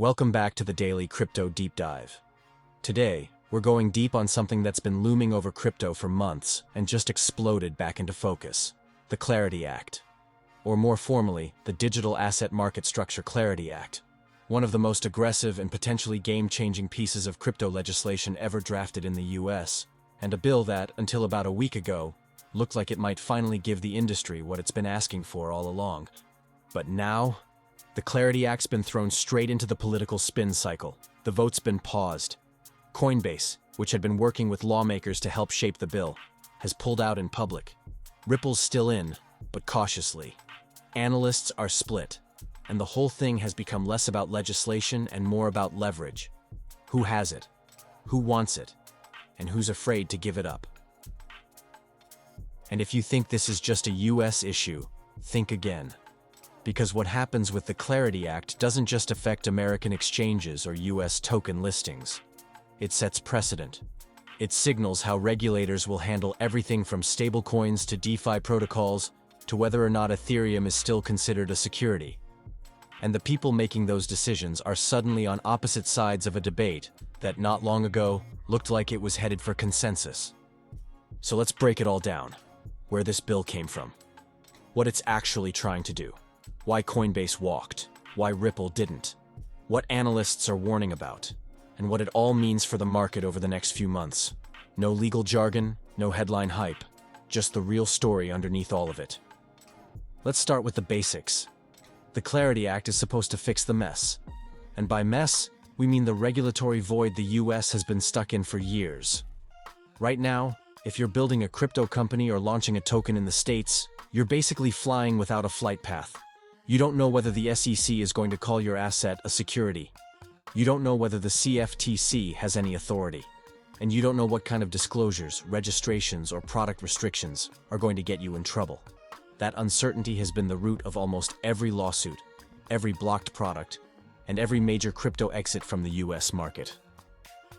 Welcome back to the Daily Crypto Deep Dive. Today, we're going deep on something that's been looming over crypto for months and just exploded back into focus: the Clarity Act. Or more formally, the Digital Asset Market Structure Clarity Act. One of the most aggressive and potentially game-changing pieces of crypto legislation ever drafted in the US, and a bill that, until about a week ago, looked like it might finally give the industry what it's been asking for all along. But now, the Clarity Act's been thrown straight into the political spin cycle. The vote's been paused. Coinbase, which had been working with lawmakers to help shape the bill, has pulled out in public. Ripple's still in, but cautiously. Analysts are split, and the whole thing has become less about legislation and more about leverage. Who has it? Who wants it? And who's afraid to give it up? And if you think this is just a US issue, think again. Because what happens with the Clarity Act doesn't just affect American exchanges or US token listings. It sets precedent. It signals how regulators will handle everything from stablecoins to DeFi protocols to whether or not Ethereum is still considered a security. And the people making those decisions are suddenly on opposite sides of a debate that not long ago looked like it was headed for consensus. So let's break it all down. Where this bill came from. What it's actually trying to do. Why Coinbase walked, why Ripple didn't, what analysts are warning about, and what it all means for the market over the next few months. No legal jargon, no headline hype, just the real story underneath all of it. Let's start with the basics. The Clarity Act is supposed to fix the mess. And by mess, we mean the regulatory void the US has been stuck in for years. Right now, if you're building a crypto company or launching a token in the States, you're basically flying without a flight path. You don't know whether the SEC is going to call your asset a security. You don't know whether the CFTC has any authority. And you don't know what kind of disclosures, registrations, or product restrictions are going to get you in trouble. That uncertainty has been the root of almost every lawsuit, every blocked product, and every major crypto exit from the US market.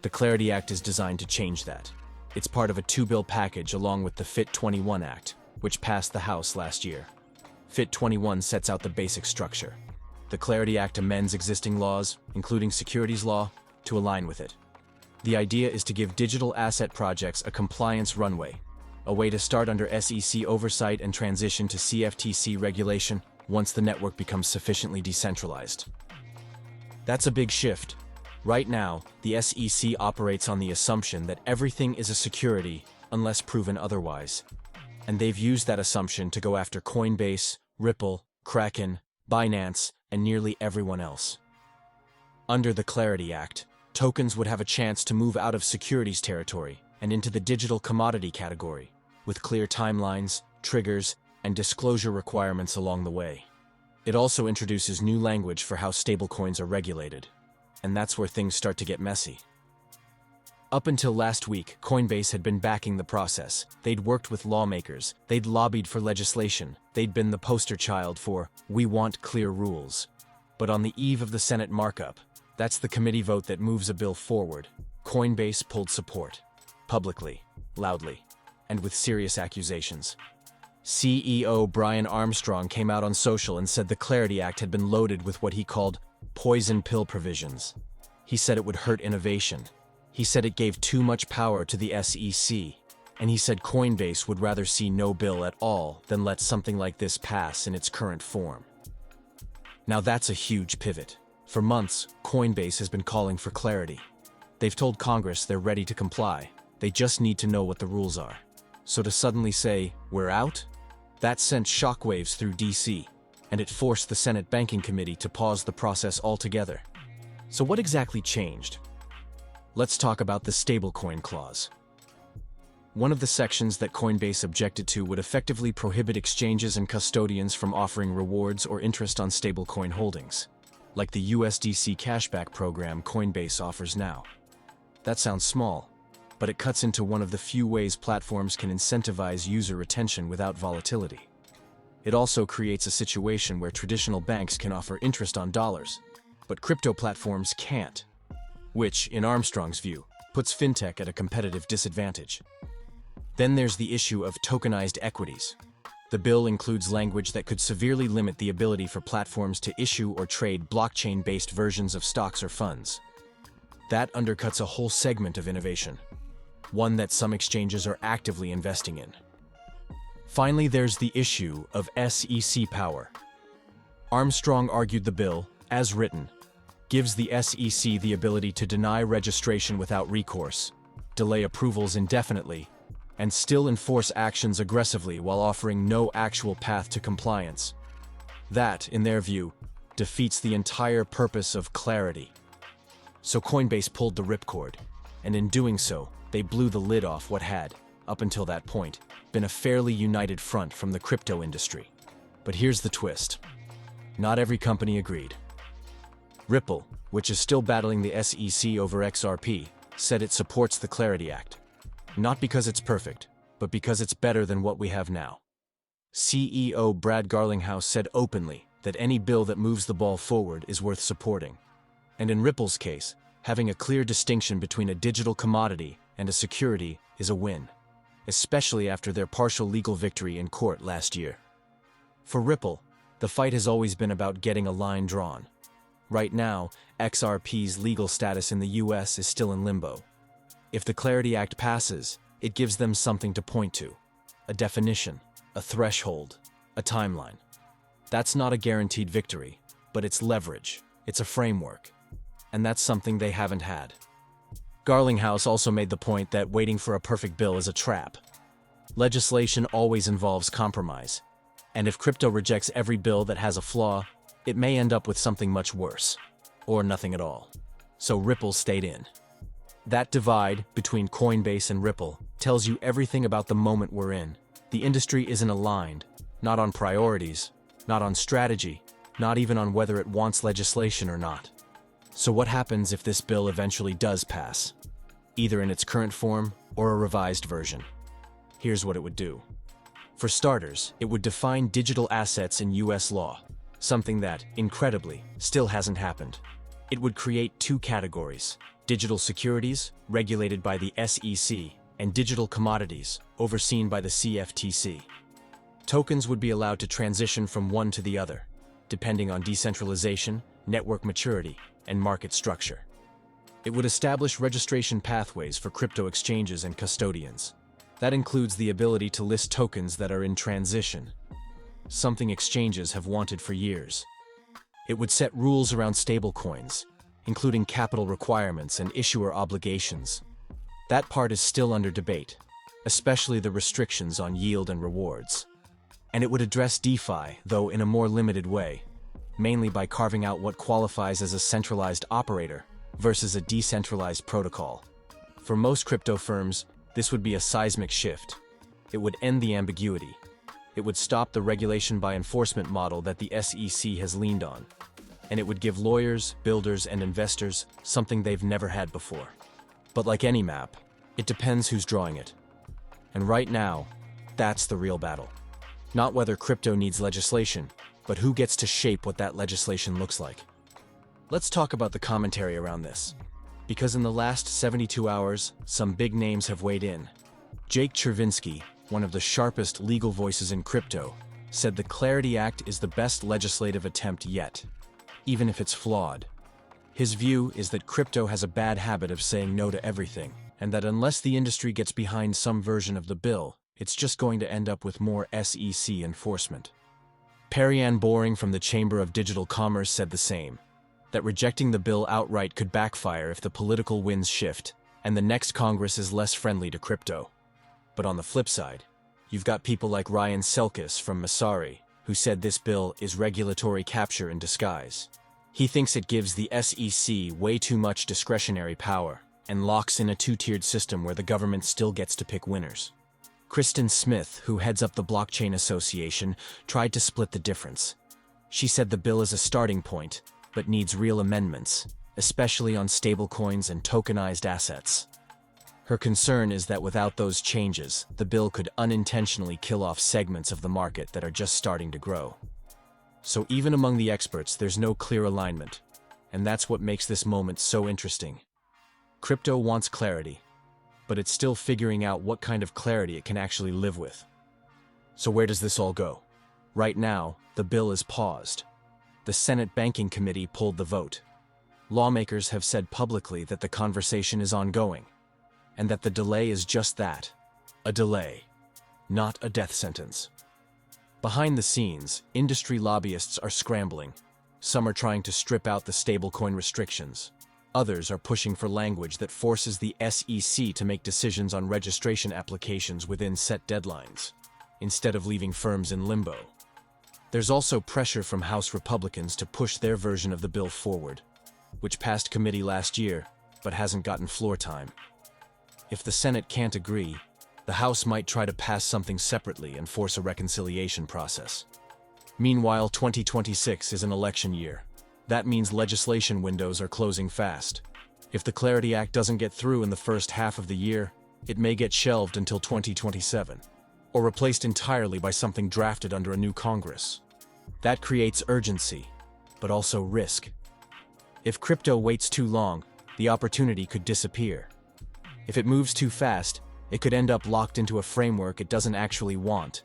The Clarity Act is designed to change that. It's part of a two-bill package along with the FIT21 Act, which passed the House last year. FIT21 sets out the basic structure. The Clarity Act amends existing laws, including securities law, to align with it. The idea is to give digital asset projects a compliance runway, a way to start under SEC oversight and transition to CFTC regulation once the network becomes sufficiently decentralized. That's a big shift. Right now, the SEC operates on the assumption that everything is a security unless proven otherwise. And they've used that assumption to go after Coinbase, Ripple, Kraken, Binance, and nearly everyone else. Under the Clarity Act, tokens would have a chance to move out of securities territory and into the digital commodity category, with clear timelines, triggers, and disclosure requirements along the way. It also introduces new language for how stablecoins are regulated, and that's where things start to get messy. Up until last week, Coinbase had been backing the process. They'd worked with lawmakers, they'd lobbied for legislation, they'd been the poster child for, "We want clear rules." But on the eve of the Senate markup, that's the committee vote that moves a bill forward, Coinbase pulled support. Publicly, loudly, and with serious accusations. CEO Brian Armstrong came out on social and said the Clarity Act had been loaded with what he called poison pill provisions. He said it would hurt innovation. He said it gave too much power to the SEC, and he said Coinbase would rather see no bill at all than let something like this pass in its current form. Now that's a huge pivot. For months, Coinbase has been calling for clarity. They've told Congress they're ready to comply. They just need to know what the rules are. So to suddenly say, "We're out?" That sent shockwaves through DC, and it forced the Senate Banking Committee to pause the process altogether. So what exactly changed? Let's talk about the stablecoin clause. One of the sections that Coinbase objected to would effectively prohibit exchanges and custodians from offering rewards or interest on stablecoin holdings, like the USDC cashback program Coinbase offers now. That sounds small, but it cuts into one of the few ways platforms can incentivize user retention without volatility. It also creates a situation where traditional banks can offer interest on dollars, but crypto platforms can't. Which, in Armstrong's view, puts fintech at a competitive disadvantage. Then there's the issue of tokenized equities. The bill includes language that could severely limit the ability for platforms to issue or trade blockchain-based versions of stocks or funds. That undercuts a whole segment of innovation, one that some exchanges are actively investing in. Finally, there's the issue of SEC power. Armstrong argued the bill, as written, gives the SEC the ability to deny registration without recourse, delay approvals indefinitely, and still enforce actions aggressively while offering no actual path to compliance. That, in their view, defeats the entire purpose of clarity. So Coinbase pulled the ripcord, and in doing so, they blew the lid off what had, up until that point, been a fairly united front from the crypto industry. But here's the twist. Not every company agreed. Ripple, which is still battling the SEC over XRP, said it supports the Clarity Act. Not because it's perfect, but because it's better than what we have now. CEO Brad Garlinghouse said openly that any bill that moves the ball forward is worth supporting. And in Ripple's case, having a clear distinction between a digital commodity and a security is a win, especially after their partial legal victory in court last year. For Ripple, the fight has always been about getting a line drawn. Right now, XRP's legal status in the US is still in limbo. If the Clarity Act passes, it gives them something to point to. A definition, a threshold, a timeline. That's not a guaranteed victory, but it's leverage, it's a framework. And that's something they haven't had. Garlinghouse also made the point that waiting for a perfect bill is a trap. Legislation always involves compromise. And if crypto rejects every bill that has a flaw, it may end up with something much worse, or nothing at all. So Ripple stayed in. That divide between Coinbase and Ripple tells you everything about the moment we're in. The industry isn't aligned, not on priorities, not on strategy, not even on whether it wants legislation or not. So what happens if this bill eventually does pass, either in its current form or a revised version? Here's what it would do. For starters, it would define digital assets in US law, something that, incredibly, still hasn't happened. It would create two categories: digital securities, regulated by the SEC, and digital commodities, overseen by the CFTC. Tokens would be allowed to transition from one to the other, depending on decentralization, network maturity, and market structure. It would establish registration pathways for crypto exchanges and custodians. That includes the ability to list tokens that are in transition, something exchanges have wanted for years. It would set rules around stablecoins, including capital requirements and issuer obligations. That part is still under debate, especially the restrictions on yield and rewards. And it would address DeFi, though in a more limited way, mainly by carving out what qualifies as a centralized operator versus a decentralized protocol. For most crypto firms, this would be a seismic shift. It would end the ambiguity. It would stop the regulation by enforcement model that the SEC has leaned on. And it would give lawyers, builders, and investors something they've never had before. But like any map, it depends who's drawing it. And right now, that's the real battle. Not whether crypto needs legislation, but who gets to shape what that legislation looks like. Let's talk about the commentary around this. Because in the last 72 hours, some big names have weighed in. Jake Chervinsky, one of the sharpest legal voices in crypto, said the Clarity Act is the best legislative attempt yet, even if it's flawed. His view is that crypto has a bad habit of saying no to everything, and that unless the industry gets behind some version of the bill, it's just going to end up with more SEC enforcement. Perianne Boring from the Chamber of Digital Commerce said the same, that rejecting the bill outright could backfire if the political winds shift, and the next Congress is less friendly to crypto. But on the flip side, you've got people like Ryan Selkis from Masari, who said this bill is regulatory capture in disguise. He thinks it gives the SEC way too much discretionary power and locks in a two-tiered system where the government still gets to pick winners. Kristen Smith, who heads up the Blockchain Association, tried to split the difference. She said the bill is a starting point, but needs real amendments, especially on stablecoins and tokenized assets. Her concern is that without those changes, the bill could unintentionally kill off segments of the market that are just starting to grow. So even among the experts, there's no clear alignment, and that's what makes this moment so interesting. Crypto wants clarity, but it's still figuring out what kind of clarity it can actually live with. So where does this all go? Right now, the bill is paused. The Senate Banking Committee pulled the vote. Lawmakers have said publicly that the conversation is ongoing, and that the delay is just that, a delay, not a death sentence. Behind the scenes, industry lobbyists are scrambling. Some are trying to strip out the stablecoin restrictions. Others are pushing for language that forces the SEC to make decisions on registration applications within set deadlines, instead of leaving firms in limbo. There's also pressure from House Republicans to push their version of the bill forward, which passed committee last year, but hasn't gotten floor time. If the Senate can't agree, the House might try to pass something separately and force a reconciliation process. Meanwhile, 2026 is an election year. That means legislation windows are closing fast. If the Clarity Act doesn't get through in the first half of the year, it may get shelved until 2027, or replaced entirely by something drafted under a new Congress. That creates urgency, but also risk. If crypto waits too long, the opportunity could disappear. If it moves too fast, it could end up locked into a framework it doesn't actually want.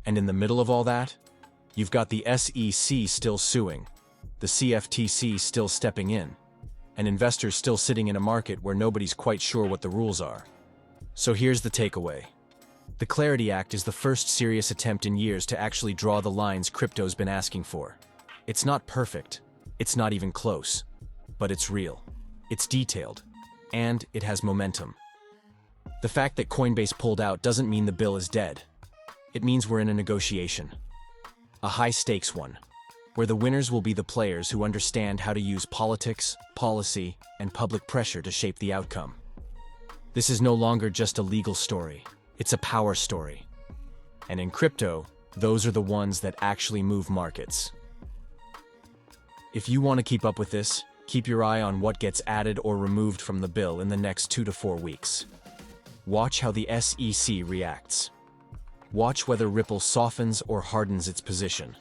And in the middle of all that, you've got the SEC still suing, the CFTC still stepping in, and investors still sitting in a market where nobody's quite sure what the rules are. So here's the takeaway. The Clarity Act is the first serious attempt in years to actually draw the lines crypto's been asking for. It's not perfect, it's not even close, but it's real, it's detailed, and it has momentum. The fact that Coinbase pulled out doesn't mean the bill is dead. It means we're in a negotiation. A high-stakes one, where the winners will be the players who understand how to use politics, policy, and public pressure to shape the outcome. This is no longer just a legal story, it's a power story. And in crypto, those are the ones that actually move markets. If you want to keep up with this, keep your eye on what gets added or removed from the bill in the next 2 to 4 weeks. Watch how the SEC reacts. Watch whether Ripple softens or hardens its position.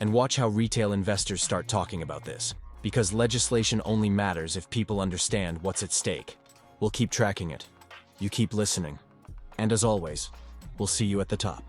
And watch how retail investors start talking about this, because legislation only matters if people understand what's at stake. We'll keep tracking it. You keep listening. And as always, we'll see you at the top.